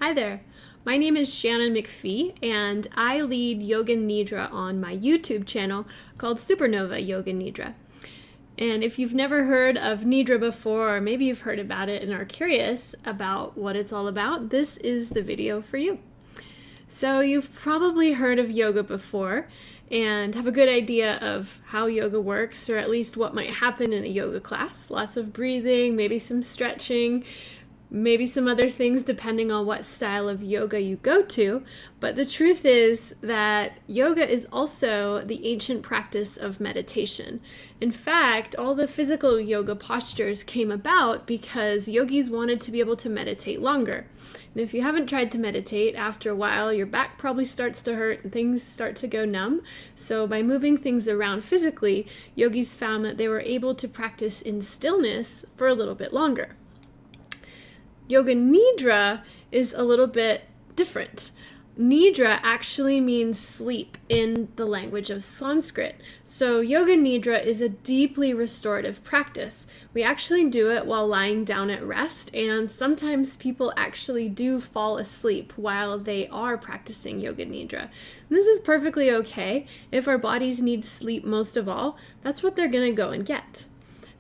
Hi there. My name is Shannon McPhee, and I lead Yoga Nidra on my YouTube channel called Supernova Yoga Nidra. And if you've never heard of Nidra before, or maybe you've heard about it and are curious about what it's all about, this is the video for you. So you've probably heard of yoga before and have a good idea of how yoga works, or at least what might happen in a yoga class. Lots of breathing, maybe some stretching, maybe some other things depending on what style of yoga you go to. But the truth is that yoga is also the ancient practice of meditation. In fact, all the physical yoga postures came about because yogis wanted to be able to meditate longer. And if you haven't tried to meditate, after a while your back probably starts to hurt and things start to go numb. So by moving things around physically, yogis found that they were able to practice in stillness for a little bit longer. Yoga Nidra is a little bit different. Nidra actually means sleep in the language of Sanskrit. So Yoga Nidra is a deeply restorative practice. We actually do it while lying down at rest, and sometimes people actually do fall asleep while they are practicing Yoga Nidra. And this is perfectly okay. If our bodies need sleep most of all, that's what they're going to go and get.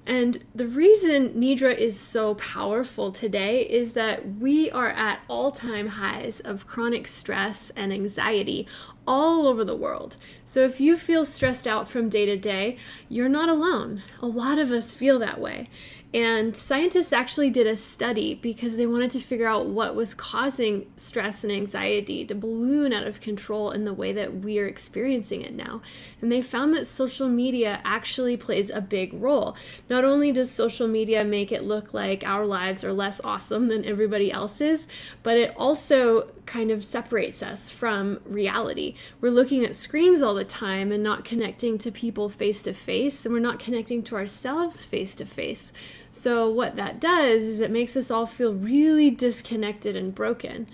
And the reason Nidra is so powerful today is that we are at all-time highs of chronic stress and anxiety all over the world. So if you feel stressed out from day to day, you're not alone. A lot of us feel that way. And scientists actually did a study because they wanted to figure out what was causing stress and anxiety to balloon out of control in the way that we are experiencing it now. And they found that social media actually plays a big role. Not only does social media make it look like our lives are less awesome than everybody else's, but it also kind of separates us from reality. We're looking at screens all the time and not connecting to people face to face, and we're not connecting to ourselves face to face. So what that does is it makes us all feel really disconnected and broken.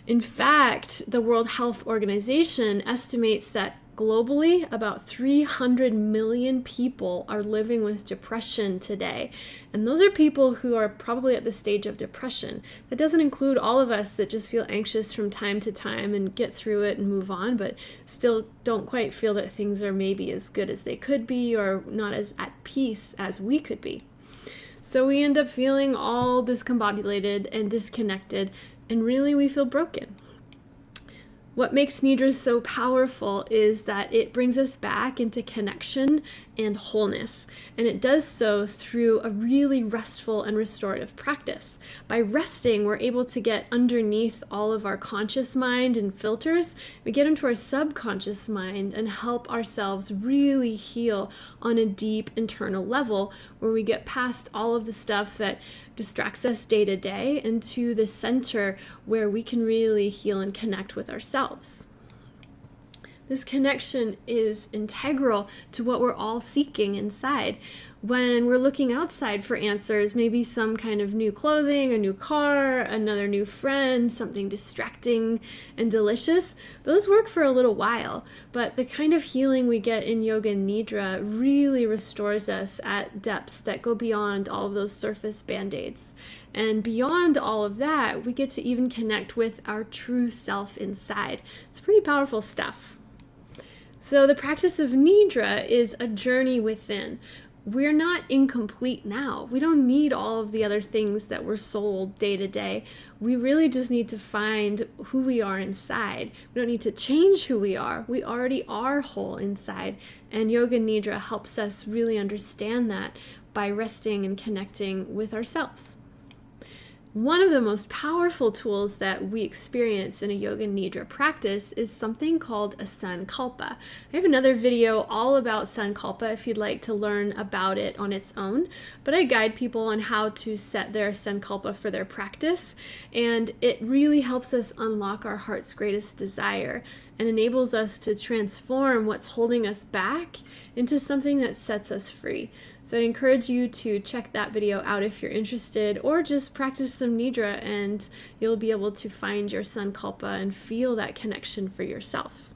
In fact, the World Health Organization estimates that globally, about 300 million people are living with depression today. And those are people who are probably at the stage of depression. That doesn't include all of us that just feel anxious from time to time and get through it and move on, but still don't quite feel that things are maybe as good as they could be, or not as at peace as we could be. So we end up feeling all discombobulated and disconnected, and really we feel broken. What makes Nidra so powerful is that it brings us back into connection and wholeness, and it does so through a really restful and restorative practice. By resting, we're able to get underneath all of our conscious mind and filters. We get into our subconscious mind and help ourselves really heal on a deep internal level, where we get past all of the stuff that distracts us day to day into the center where we can really heal and connect with ourselves. This connection is integral to what we're all seeking inside. When we're looking outside for answers, maybe some kind of new clothing, a new car, another new friend, something distracting and delicious, those work for a little while. But the kind of healing we get in Yoga Nidra really restores us at depths that go beyond all of those surface band-aids. And beyond all of that, we get to even connect with our true self inside. It's pretty powerful stuff. So the practice of Nidra is a journey within. We're not incomplete now. We don't need all of the other things that we're sold day to day. We really just need to find who we are inside. We don't need to change who we are. We already are whole inside. And Yoga Nidra helps us really understand that by resting and connecting with ourselves. One of the most powerful tools that we experience in a Yoga Nidra practice is something called a sankalpa. I have another video all about sankalpa if you'd like to learn about it on its own, but I guide people on how to set their sankalpa for their practice, and it really helps us unlock our heart's greatest desire and enables us to transform what's holding us back into something that sets us free. So I'd encourage you to check that video out if you're interested, or just practice some Nidra and you'll be able to find your sankalpa and feel that connection for yourself.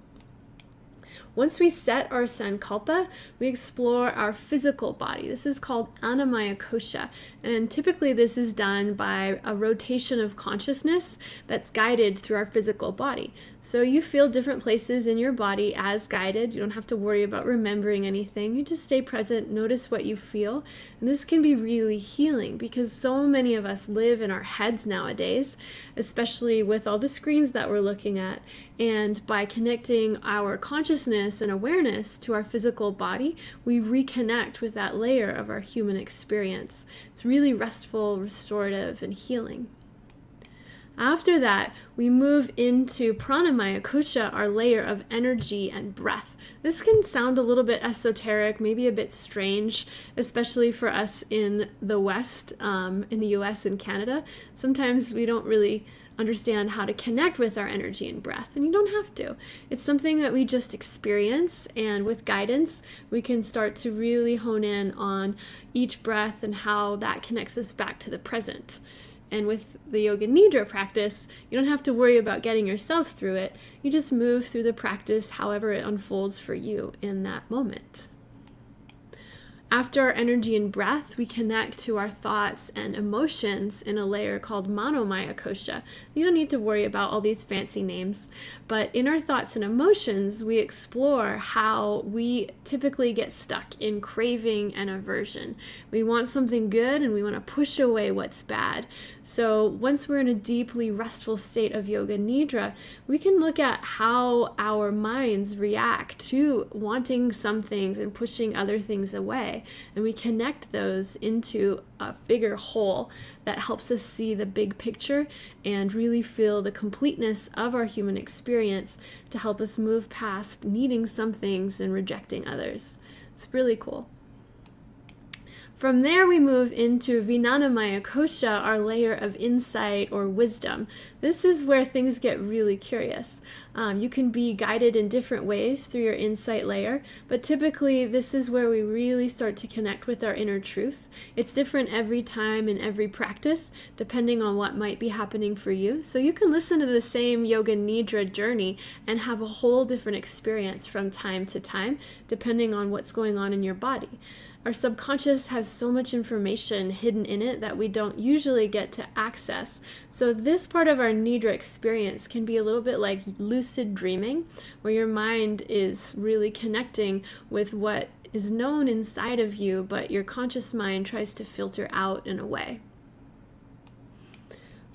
Once we set our sankalpa, we explore our physical body. This is called annamaya kosha, and typically this is done by a rotation of consciousness that's guided through our physical body. So you feel different places in your body as guided. You don't have to worry about remembering anything. You just stay present, notice what you feel, and this can be really healing because so many of us live in our heads nowadays, especially with all the screens that we're looking at. And by connecting our consciousness and awareness to our physical body, we reconnect with that layer of our human experience. It's really restful, restorative, and healing. After that, we move into pranamaya kosha, our layer of energy and breath. This can sound a little bit esoteric, maybe a bit strange, especially for us in the West, in the US and Canada. Sometimes we don't really understand how to connect with our energy and breath, and you don't have to. It's something that we just experience, and with guidance, we can start to really hone in on each breath and how that connects us back to the present. And with the Yoga Nidra practice, you don't have to worry about getting yourself through it. You just move through the practice however it unfolds for you in that moment. After our energy and breath, we connect to our thoughts and emotions in a layer called manomaya kosha. You don't need to worry about all these fancy names, but in our thoughts and emotions, we explore how we typically get stuck in craving and aversion. We want something good and we want to push away what's bad. So once we're in a deeply restful state of Yoga Nidra, we can look at how our minds react to wanting some things and pushing other things away. And we connect those into a bigger whole that helps us see the big picture and really feel the completeness of our human experience to help us move past needing some things and rejecting others. It's really cool. From there, we move into Vijnanamaya Kosha, our layer of insight or wisdom. This is where things get really curious. You can be guided in different ways through your insight layer, but typically this is where we really start to connect with our inner truth. It's different every time in every practice, depending on what might be happening for you. So you can listen to the same Yoga Nidra journey and have a whole different experience from time to time, depending on what's going on in your body. Our subconscious has so much information hidden in it that we don't usually get to access. So this part of our Nidra experience can be a little bit like lucid dreaming, where your mind is really connecting with what is known inside of you, but your conscious mind tries to filter out and away.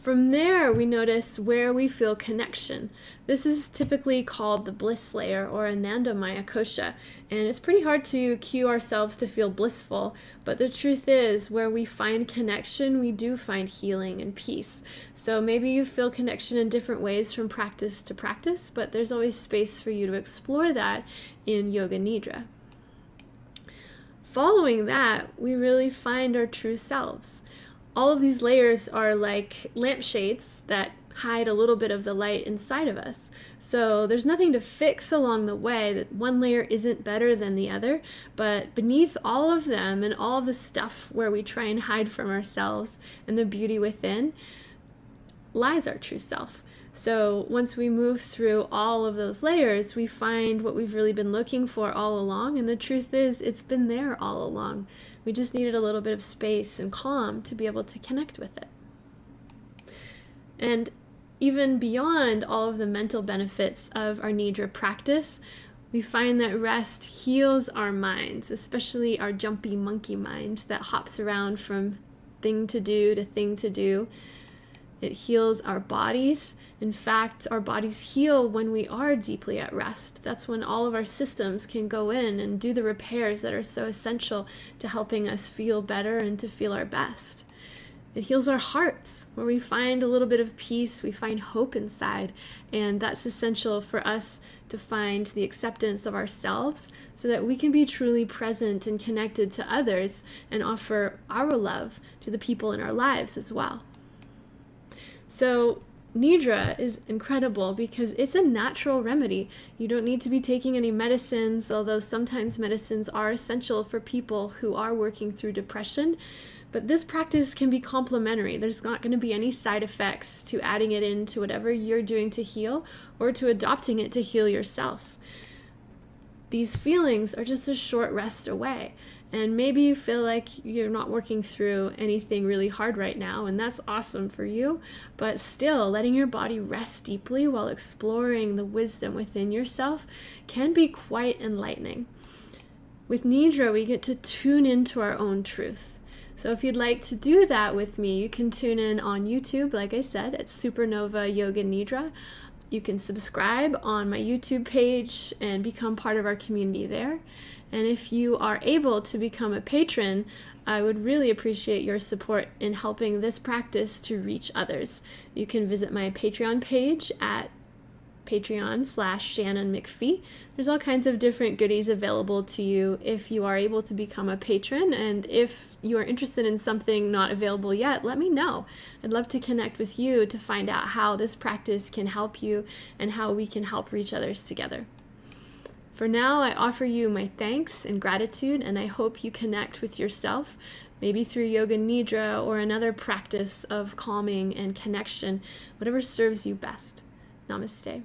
From there, we notice where we feel connection. This is typically called the bliss layer or Anandamaya Kosha, and it's pretty hard to cue ourselves to feel blissful, but the truth is, where we find connection, we do find healing and peace. So maybe you feel connection in different ways from practice to practice, but there's always space for you to explore that in Yoga Nidra. Following that, we really find our true selves. All of these layers are like lampshades that hide a little bit of the light inside of us. So there's nothing to fix along the way, that one layer isn't better than the other, but beneath all of them and all of the stuff where we try and hide from ourselves and the beauty within lies our true self. So once we move through all of those layers, we find what we've really been looking for all along, and the truth is, it's been there all along. We just needed a little bit of space and calm to be able to connect with it. And even beyond all of the mental benefits of our Nidra practice, we find that rest heals our minds, especially our jumpy monkey mind that hops around from thing to do to thing to do. It heals our bodies. In fact, our bodies heal when we are deeply at rest. That's when all of our systems can go in and do the repairs that are so essential to helping us feel better and to feel our best. It heals our hearts, where we find a little bit of peace, we find hope inside, and that's essential for us to find the acceptance of ourselves so that we can be truly present and connected to others and offer our love to the people in our lives as well. So Nidra is incredible because it's a natural remedy. You don't need to be taking any medicines, although sometimes medicines are essential for people who are working through depression. But this practice can be complementary. There's not going to be any side effects to adding it into whatever you're doing to heal or to adopting it to heal yourself. these feelings are just a short rest away. And maybe you feel like you're not working through anything really hard right now, and that's awesome for you. But still, letting your body rest deeply while exploring the wisdom within yourself can be quite enlightening. With Nidra, we get to tune into our own truth. So if you'd like to do that with me, you can tune in on YouTube, like I said, at Supernova Yoga Nidra. You can subscribe on my YouTube page and become part of our community there. And if you are able to become a patron, I would really appreciate your support in helping this practice to reach others. You can visit my Patreon page at Patreon/Shannon McPhee. There's all kinds of different goodies available to you if you are able to become a patron. And if you are interested in something not available yet, let me know. I'd love to connect with you to find out how this practice can help you and how we can help reach others together. For now, I offer you my thanks and gratitude, and I hope you connect with yourself, maybe through Yoga Nidra or another practice of calming and connection, whatever serves you best. Namaste.